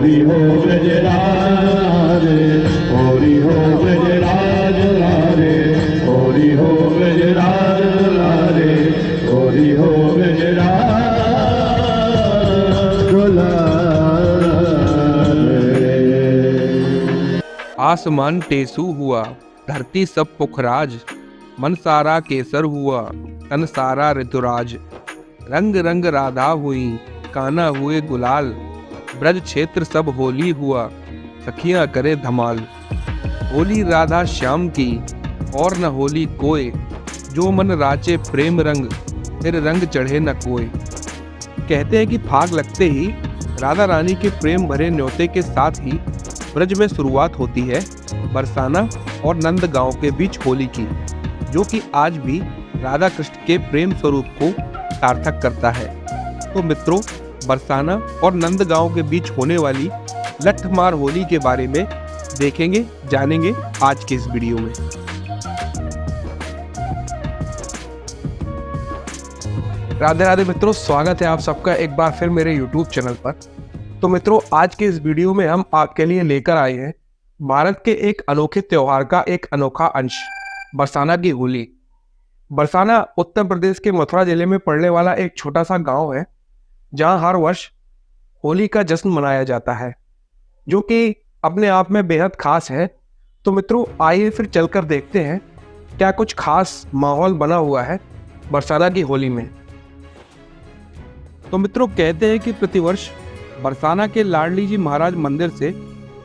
होरी हो ब्रजराज, होरी हो ब्रजराज लारे, होरी हो ब्रजराज लारे, होरी हो ब्रजराज लारे। आसमान टेसू हुआ, धरती सब पुखराज, मन सारा केसर हुआ, तन सारा ऋतुराज। रंग रंग राधा हुई, कान्हा हुए गुलाल, ब्रज क्षेत्र सब होली हुआ, सखियां करे धमाल। होली राधा श्याम की, और न होली कोय, जो मन राचे प्रेम रंग, फिर रंग चढ़े न कोय। कहते हैं कि फाग लगते ही राधा रानी के प्रेम भरे न्योते के साथ ही ब्रज में शुरुआत होती है बरसाना और नंद गांव के बीच होली की, जो कि आज भी राधा कृष्ण के प्रेम स्वरूप को सार्थक करता है। तो मित्रों, बरसाना और नंद गांव के बीच होने वाली लठमार होली के बारे में देखेंगे, जानेंगे आज के इस वीडियो में। राधे राधे मित्रों, स्वागत है आप सबका एक बार फिर मेरे YouTube चैनल पर। तो मित्रों, आज के इस वीडियो में हम आपके लिए लेकर आए हैं भारत के एक अनोखे त्योहार का एक अनोखा अंश, बरसाना की होली। बरसाना उत्तर प्रदेश के मथुरा जिले में पड़ने वाला एक छोटा सा गांव है, जहां हर वर्ष होली का जश्न मनाया जाता है, जो कि अपने आप में बेहद खास है। तो मित्रों, आइए फिर चलकर देखते हैं क्या कुछ खास माहौल बना हुआ है बरसाना की होली में। तो मित्रों, कहते हैं कि प्रतिवर्ष बरसाना के लाडली जी महाराज मंदिर से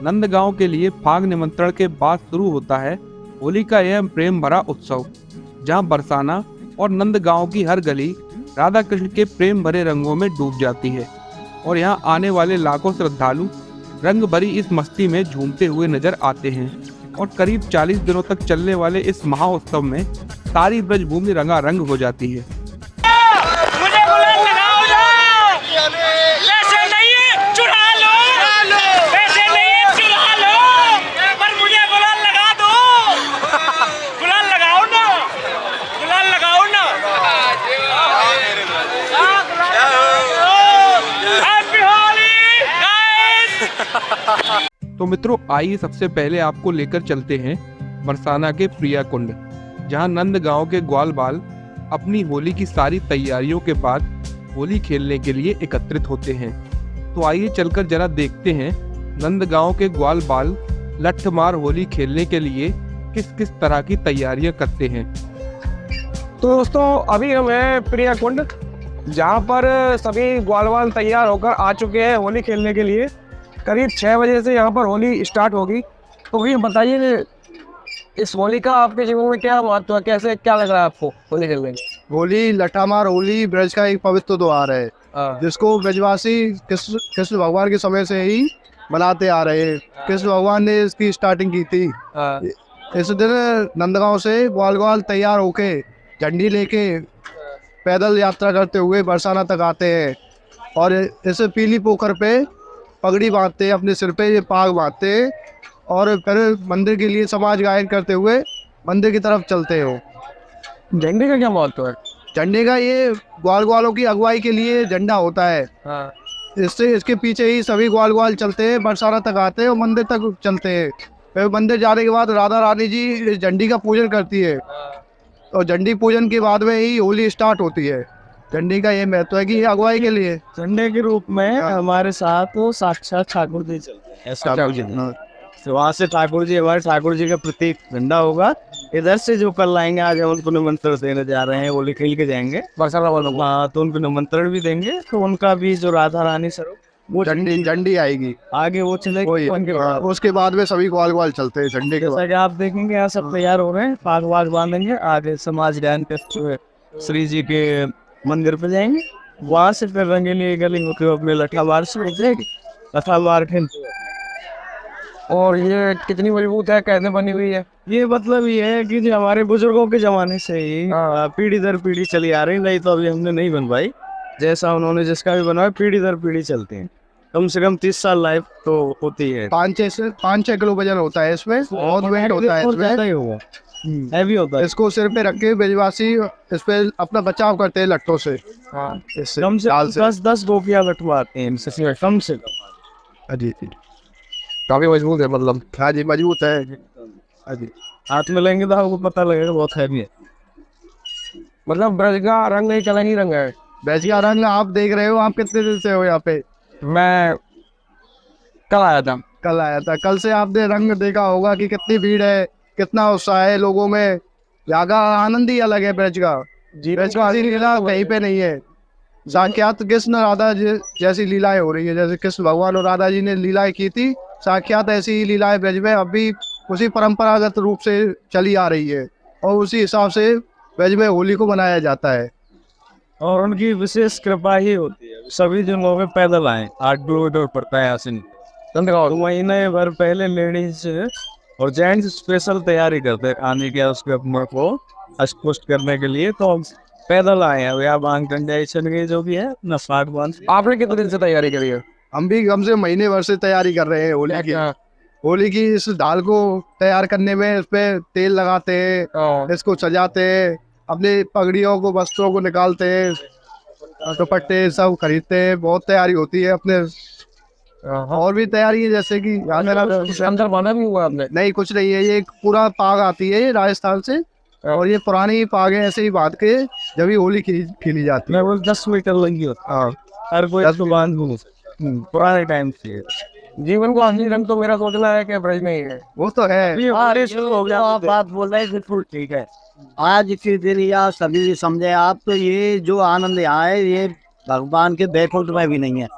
नंदगांव के लिए फाग निमंत्रण के बाद शुरू होता है होली का यह प्रेम भरा उत्सव, जहां बरसाना और नंदगांव की हर गली राधा कृष्ण के प्रेम भरे रंगों में डूब जाती है और यहां आने वाले लाखों श्रद्धालु रंग भरी इस मस्ती में झूमते हुए नजर आते हैं। और करीब 40 दिनों तक चलने वाले इस महाउत्सव में सारी ब्रजभूमि रंगारंग हो जाती है। तो मित्रों, आइए सबसे पहले आपको लेकर चलते हैं बरसाना के प्रिया कुंड, जहां नंद गांव के ग्वाल बाल अपनी होली की सारी तैयारियों के बाद होली खेलने के लिए एकत्रित होते हैं। तो आइए चलकर जरा देखते हैं नंद गांव के ग्वाल बाल लठमार होली खेलने के लिए किस किस तरह की तैयारियां करते हैं। तो दोस्तों, अभी हम हैं प्रिया कुंड, जहां पर सभी ग्वाल बाल तैयार होकर आ चुके हैं होली खेलने के लिए। करीब 6 बजे से यहाँ पर होली स्टार्ट होगी। तो भैया बताइए, इस होली का आपके जीवन में क्या महत्व है, कैसे क्या लग रहा है आपको होली खेलने में? होली लठामार होली ब्रज का एक पवित्र त्योहार है, जिसको ब्रजवासी कृष्ण भगवान के समय से ही मनाते आ रहे हैं। कृष्ण भगवान ने इसकी स्टार्टिंग की थी। इस दिन नंदगांव से ग्वाल ग्वाल तैयार होके झंडी लेके पैदल यात्रा करते हुए बरसाना तक आते हैं और इस पीली पोखर पे पगड़ी बांधते हैं, अपने सिर पे ये पाग बांधते हैं और फिर मंदिर के लिए समाज गायन करते हुए मंदिर की तरफ चलते हो। झंडे का क्या महत्व है? झंडे का ये ग्वाल ग्वालों की अगुवाई के लिए झंडा होता है। इससे इसके पीछे ही सभी ग्वाल ग्वाल चलते हैं, बरसाना तक आते हैं और मंदिर तक चलते हैं। फिर मंदिर जाने के बाद राधा रानी जी इस झंडी का पूजन करती है और झंडी पूजन के बाद में ही होली स्टार्ट होती है। झंडी का ये महत्व है कि ये अगुवाई के लिए झंडे के रूप में हमारे साथ वो साक्षात ठाकुर जी चलते हैं। तो वहाँ से ठाकुर जी, हमारे ठाकुर जी का प्रतीक झंडा होगा। इधर से जो कल आएंगे, आज हम उनको निमंत्रण देने जा रहे हैं, होली खेल के जाएंगे बरसाना वालों को। हाँ, तो उनको निमंत्रण भी देंगे। तो उनका भी जो राधा रानी स्वरूप वो झंडी आएगी आगे, वो चलेगी। उसके बाद में सभी ग्वाल ग्वाल चलते हैं झंडे के बाद। आप देखेंगे यहाँ सब तैयार हो रहे हैं, पाग वाग बांधेंगे, आगे समाज गायन करते हुए श्री जी के मंदिर पे जाएंगे। वहाँ से फिर रंगीली गली होकर अपने लठामार से निकलेगी, लठामार खेलते। और ये कितनी मजबूत है, कैसे बनी हुई है? ये मतलब ये है कि जो हमारे बुजुर्गों के जमाने से ही पीढ़ी दर पीढ़ी चली आ रही, नहीं तो अभी हमने नहीं बनवाई। जैसा उन्होंने जिसका भी बनवाया, पीढ़ी दर पीढ़ी चलती है। कम से कम 30 साल लाइफ तो होती है। 5-6 किलो वजन होता है इसमें, बहुत वेट होता है इसमें, हैवी होता है। इसको सिर पे रख के ब्रजवासी इस पे अपना बचाव करते हैं लट्टों से। इससे कम से 10 गोपियां लटवाते हैं, कम से कम। जी काफी मजबूत है मतलब। हाँ जी, मजबूत है। हाँ जी, हाथ में लेंगे तो आपको पता लगेगा बहुत हैवी है। मतलब ब्रज का रंग एक अलग ही रंग है। ब्रज का रंग आप देख रहे हो। आप कितने दिन से हो यहाँ पे? मैं कल आया था। कल आया था। कल से आपने रंग देखा होगा कि कितनी भीड़ है, कितना उत्साह है लोगों में। यहाँ का आनंद ही अलग है ब्रज का। ब्रज का लीला कहीं पे नहीं है। साक्षात कृष्ण राधा जैसी लीलाएं हो रही है। जैसे कृष्ण भगवान और राधा जी ने लीलाएं की थी, साक्षात ऐसी ही लीलाएं ब्रज में अभी उसी परंपरागत रूप से चली आ रही है, और उसी हिसाब से ब्रज में होली को मनाया जाता है। और उनकी विशेष कृपा ही होती है। सभी जो लोग पैदल आए, 8 किलोमीटर पड़ता है यहाँ से। तो महीने भर पहले लेडीज और जेंट्स स्पेशल तैयारी करते हैं खाने के, उसके अपने को अस्पुष्ट करने के लिए। तो हम पैदल आए हैं या बांग कंजाइशन के जो भी है अपना साग बांध। आपने कितने दिन से तैयारी करी है? हम भी कम से महीने भर से तैयारी कर रहे हैं होली की। होली की इस दाल को तैयार करने में इस पे तेल लगाते हैं, इसको सजाते हैं, अपनी पगड़ियों को, वस्त्रों को निकालते हैं, दुपट्टे सब खरीदते हैं। बहुत तैयारी होती है अपने। और भी तैयारी है, जैसे कि अंदर बना भी हुआ आपने? नहीं, कुछ नहीं है। ये एक पूरा पाग आती है ये राजस्थान से, और ये पुरानी पाग है। ऐसे ही बांध के जब ही होली खेली जाती है। मैं 10 मीटर लगी होता। हाँ, हर कोई इसको बांध घूम पुराने टाइम से। जीवन को असली रंग तो मेरा सोचना है कि ब्रज में ही है। वो तो है। आप बात बोल रहे हैं बिल्कुल ठीक है। आज के दिन या सभी समझे आप, तो ये जो आनंद यहाँ है ये भगवान के बैकुंठ में भी नहीं है।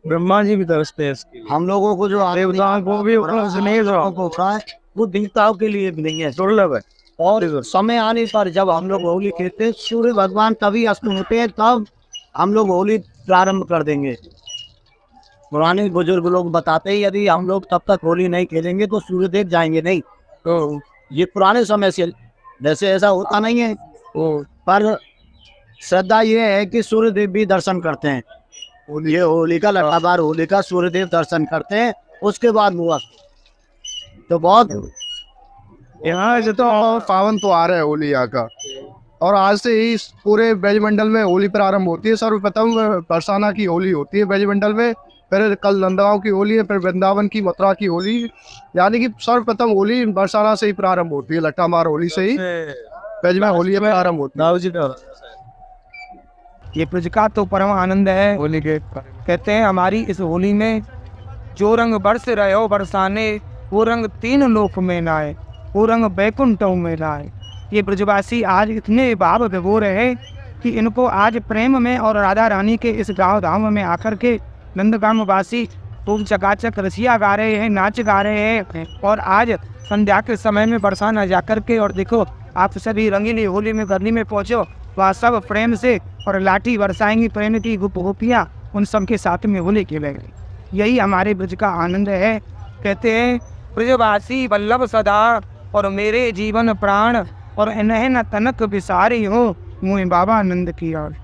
ब्रह्मा जी भी तरसते हैं इसके लिए। हम लोगों को जो देवताओं को भी नहीं होता है वो देवताओं के लिए भी नहीं है, दुर्लभ है। और समय आने पर जब हम लोग होली खेलते हैं, सूर्य भगवान तभी अस्त होते हैं, तब हम लोग होली प्रारंभ कर देंगे। पुराने बुजुर्ग लोग बताते हैं यदि हम लोग तब तक होली नहीं खेलेंगे तो सूर्य देव जाएंगे नहीं। तो ये पुराने समय से वैसे ऐसा होता नहीं है, पर श्रद्धा ये है कि सूर्य देव भी दर्शन करते हैं। ये होली का लठाबार होली का सूर्य देव दर्शन करते हैं, उसके बाद हुआ तो बहुत यहाँ जो तो पावन त्योहार है होली यहाँ का। और आज से ही पूरे ब्रजमंडल में होली प्रारंभ होती है। सर्वप्रथम बरसाना की होली होती है ब्रजमंडल में, फिर कल नंदगांव की होली है, फिर वृंदावन की, मथुरा की होली। यानी कि सर्वप्रथम होली बरसाना से ही प्रारंभ होती है। लट्ठामार होली से ही ब्रज में होली प्रारंभ होती है। ये ब्रज का तो परम आनंद है होली के। कहते हैं हमारी इस होली में जो रंग बरस रहे हो बरसाने, वो रंग 3 लोक में लाए, वो रंग बैकुंठों में लाए। ये ब्रजवासी आज इतने भाव विभोर है कि इनको आज प्रेम में और राधा रानी के इस गाँव धाम में आकर के नंदगांव वासी खूब चकाचक रसिया गा रहे हैं, नाच गा रहे हैं। और आज संध्या के समय में बरसाना जाकर के, और देखो आप सभी रंगीली होली में गली में पहुँचो, वहाँ सब प्रेम से और लाठी बरसाएंगी प्रेम की गोपियाँ, उन सब के साथ में होली खेलेंगे। यही हमारे ब्रज का आनंद है। कहते हैं ब्रजवासी वल्लभ सदा और मेरे जीवन प्राण, और इन्हें न तनक विसारी हो मुँह बाबा नंद की ओर।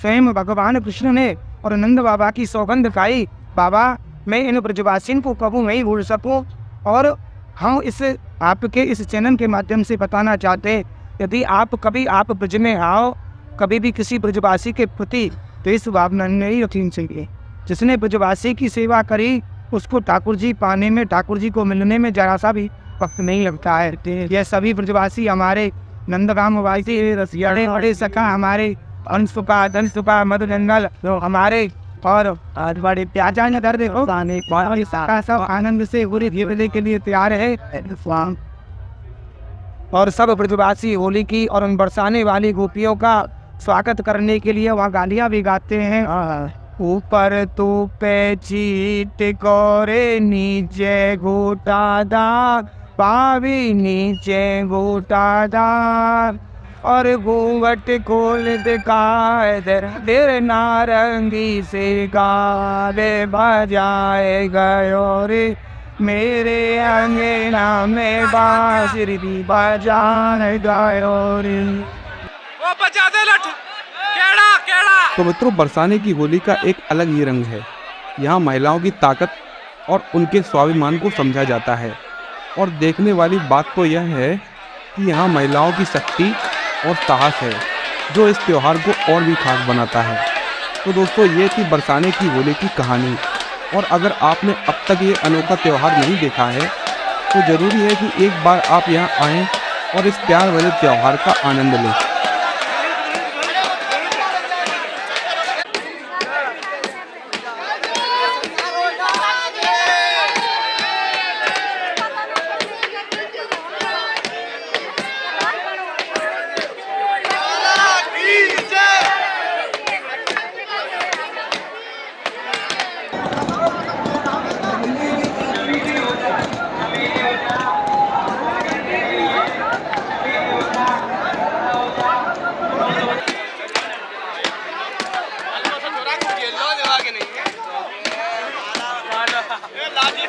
स्वयं भगवान कृष्ण ने और नंद बाबा की सौगंध खाई, बाबा मैं इन ब्रजवासियों को कबू नहीं भूल सकूं। और हम इस आपके इस चैनल के माध्यम से बताना चाहते हैं, यदि आप कभी आप ब्रज में आओ, कभी भी किसी ब्रजवासी के प्रति द्वेष भावना नहीं रखनी चाहिए। जिसने ब्रजवासी की सेवा करी उसको ठाकुर जी पाने में, ठाकुर जी को मिलने में जरा सा भी वक्त नहीं लगता है। यह सभी ब्रजवासी हमारे नंदगांव वासी रसियाड़े बड़े सखा हमारे अंशुका धनसुका मधुजंगल तो हमारे, और आज बड़े प्याजा नगर देखो सब आनंद से होली खेलने के लिए तैयार है। और सब ब्रजवासी होली की और उन बरसाने वाली गोपियों का स्वागत करने के लिए वहाँ गालियाँ भी गाते हैं। ऊपर तो पे चीट कोरे नीचे घोटादार, पावी नीचे घोटादार, और घूंघट खोल दिखाए देर नारंगी से गाले बजाए गयो रे, मेरे अंगना में बांसुरी भी बजाए गयो रे। वो बजा दे लठ, केड़ा केड़ा। तो मित्रों, बरसाने की होली का एक अलग ही रंग है। यहाँ महिलाओं की ताकत और उनके स्वाभिमान को समझा जाता है। और देखने वाली बात तो यह है कि यहाँ महिलाओं की शक्ति और साहस है, जो इस त्यौहार को और भी खास बनाता है। तो दोस्तों, ये थी बरसाने की होली की कहानी। और अगर आपने अब तक ये अनोखा त्यौहार नहीं देखा है तो ज़रूरी है कि एक बार आप यहाँ आएँ और इस प्यार भरे त्यौहार का आनंद लें। लाजी